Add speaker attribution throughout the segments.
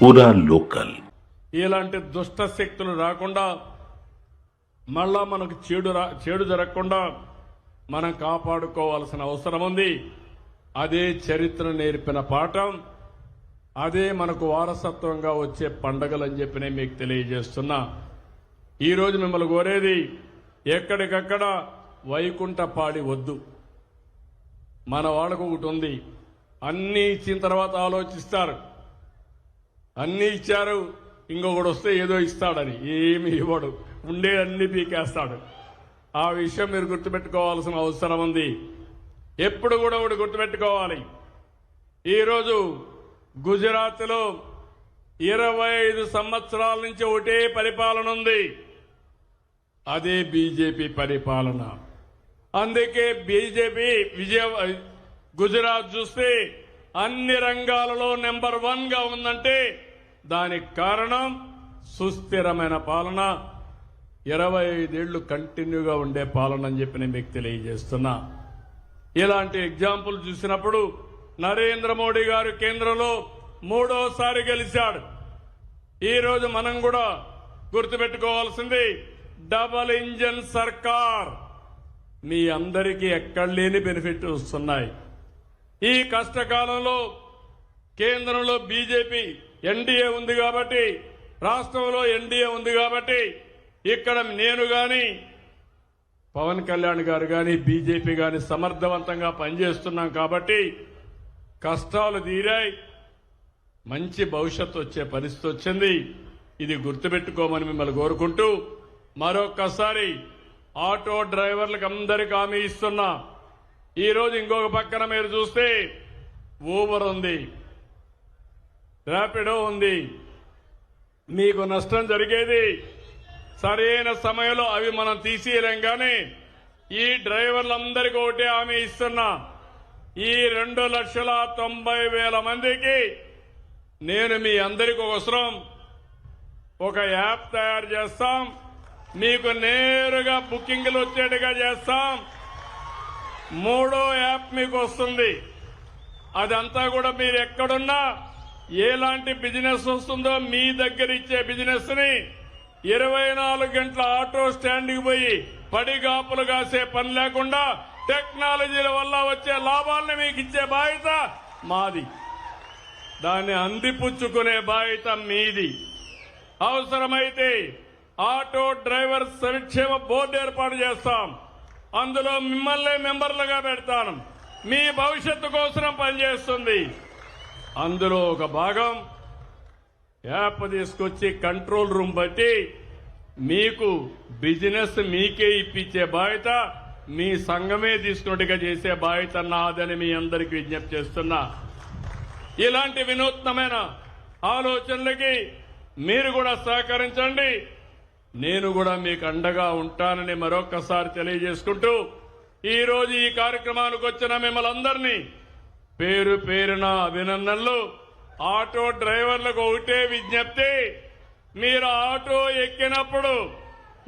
Speaker 1: పూరా లోకల్.
Speaker 2: ఇలాంటి దుష్ట శక్తులు రాకుండా మళ్ళా మనకు చెడు జరగకుండా మనం కాపాడుకోవాల్సిన అవసరం ఉంది. అదే చరిత్ర నేర్పిన పాఠం, అదే మనకు వారసత్వంగా వచ్చే పండగలని చెప్పి నేను మీకు తెలియజేస్తున్నా. ఈరోజు మిమ్మల్ని కోరేది, ఎక్కడికక్కడ వైకుంఠ పాడి వద్దు. మన వాళ్ళకు ఒకటి ఉంది, అన్నీ ఇచ్చిన తర్వాత ఆలోచిస్తారు. అన్నీ ఇచ్చారు, ఇంకొకటి వస్తే ఏదో ఇస్తాడని. ఏమి ఇవ్వడు, ఉండే అన్ని పీకేస్తాడు. ఆ విషయం మీరు గుర్తుపెట్టుకోవాల్సిన అవసరం ఉంది. ఎప్పుడు కూడా ఒకటి గుర్తుపెట్టుకోవాలి. ఈరోజు గుజరాత్లో 25 సంవత్సరాల నుంచి ఒకటే పరిపాలన ఉంది, అదే బీజేపీ పరిపాలన. అందుకే బీజేపీ గుజరాత్ చూస్తే అన్ని రంగాలలో నెంబర్ 1 గా ఉందంటే దానికి కారణం సుస్థిరమైన పాలన, 25 ఏళ్లు కంటిన్యూగా ఉండే పాలన అని చెప్పి నేను మీకు తెలియజేస్తున్నా. ఇలాంటి ఎగ్జాంపుల్ చూసినప్పుడు నరేంద్ర మోడీ గారు కేంద్రంలో 3వ సారి గెలిచాడు. ఈరోజు మనం కూడా గుర్తుపెట్టుకోవాల్సింది, డబల్ ఇంజన్ సర్కార్. మీ అందరికీ ఎక్కడ లేని బెనిఫిట్ వస్తున్నాయి. ఈ కష్టకాలంలో కేంద్రంలో బీజేపీ ఎన్డీఏ ఉంది కాబట్టి, రాష్ట్రంలో ఎన్డీఏ ఉంది కాబట్టి, ఇక్కడ నేను గాని పవన్ కళ్యాణ్ గారు గాని బీజేపీ గాని సమర్థవంతంగా పనిచేస్తున్నాం కాబట్టి కష్టాలు తీరాయి, మంచి భవిష్యత్తు వచ్చే పరిస్థితి వచ్చింది. ఇది గుర్తుపెట్టుకోమని మిమ్మల్ని కోరుకుంటూ మరొక్కసారి ఆటో డ్రైవర్లకు అందరికీ హామీ ఇస్తున్నా. ఈరోజు ఇంకొక పక్కన మీరు చూస్తే ఊబర్ ఉంది, ర్యాపిడో ఉంది. మీకు నష్టం జరిగేది సరైన సమయంలో అవి మనం తీసేయలేం. కానీ ఈ డ్రైవర్లందరికీ ఒకటే హామీ ఇస్తున్నా, ఈ 2,90,000 మందికి నేను మీ అందరికీ అవసరం ఒక యాప్ తయారు చేస్తాం, మీకు నేరుగా బుకింగ్లు వచ్చేట్టుగా చేస్తాం. 3వ యాప్ మీకు వస్తుంది. అదంతా కూడా మీరు ఎక్కడున్నా ఎలాంటి బిజినెస్ వస్తుందో మీ దగ్గర ఇచ్చే బిజినెస్ ని 24 గంటల ఆటో స్టాండ్కి పోయి పడిగాపులు కాసే పని లేకుండా టెక్నాలజీల వల్ల వచ్చే లాభాలను మీకు ఇచ్చే బాధ్యత మాది. దాన్ని అందిపుచ్చుకునే బాధ్యత మీది. అవసరమైతే ఆటో డ్రైవర్ సంక్షేమ బోర్డు ఏర్పాటు చేస్తాం. అందులో మిమ్మల్ని మెంబర్లుగా పెడతాను. మీ భవిష్యత్తు కోసం పనిచేస్తుంది. అందులో ఒక భాగం యాప్ తీసుకొచ్చి కంట్రోల్ రూమ్ బట్టి మీకు బిజినెస్ మీకే ఇప్పించే బాధ్యత, మీ సంఘమే తీసుకున్నట్టుగా చేసే బాధ్యత నాదని మీ అందరికీ విజ్ఞప్తి చేస్తున్నా. ఇలాంటి వినూత్నమైన ఆలోచనలకి మీరు కూడా సహకరించండి. నేను కూడా మీకు అండగా ఉంటానని మరొక్కసారి తెలియజేసుకుంటూ ఈరోజు ఈ కార్యక్రమానికి వచ్చిన మిమ్మల్ని అందరినీ పేరు పేరున అభినందనలు. ఆటో డ్రైవర్లకు ఒకటే విజ్ఞప్తి, మీరు ఆటో ఎక్కినప్పుడు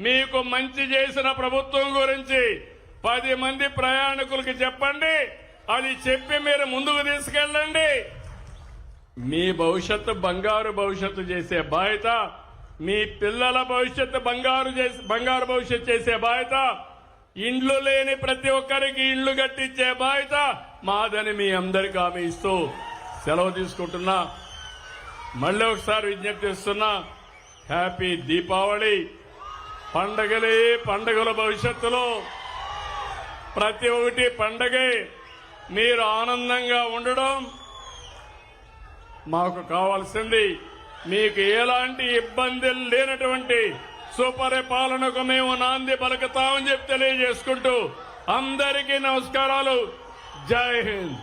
Speaker 2: మీకు మంచి చేసిన ప్రభుత్వం గురించి 10 మంది ప్రయాణికులకి చెప్పండి. అది చెప్పి మీరు ముందుకు తీసుకెళ్ళండి. మీ భవిష్యత్తు బంగారు భవిష్యత్తు చేసే బాధ్యత, మీ పిల్లల భవిష్యత్తు బంగారు భవిష్యత్తు చేసే బాధ్యత, ఇండ్లు లేని ప్రతి ఒక్కరికి ఇండ్లు కట్టించే బాధ్యత మాదని మీ అందరికీ హామీ ఇస్తూ సెలవు తీసుకుంటున్నా. మళ్ళీ ఒకసారి విజ్ఞప్తి చేస్తున్నా, హ్యాపీ దీపావళి. పండగలే పండగల భవిష్యత్తులో ప్రతి ఒక్కటి పండగే. మీరు ఆనందంగా ఉండడం మాకు కావాల్సింది. మీకు ఎలాంటి ఇబ్బందులు లేనటువంటి సుపరిపాలనకు మేము నాంది పలుకుతామని చెప్పి తెలియజేసుకుంటూ అందరికీ నమస్కారాలు. జై హింద్.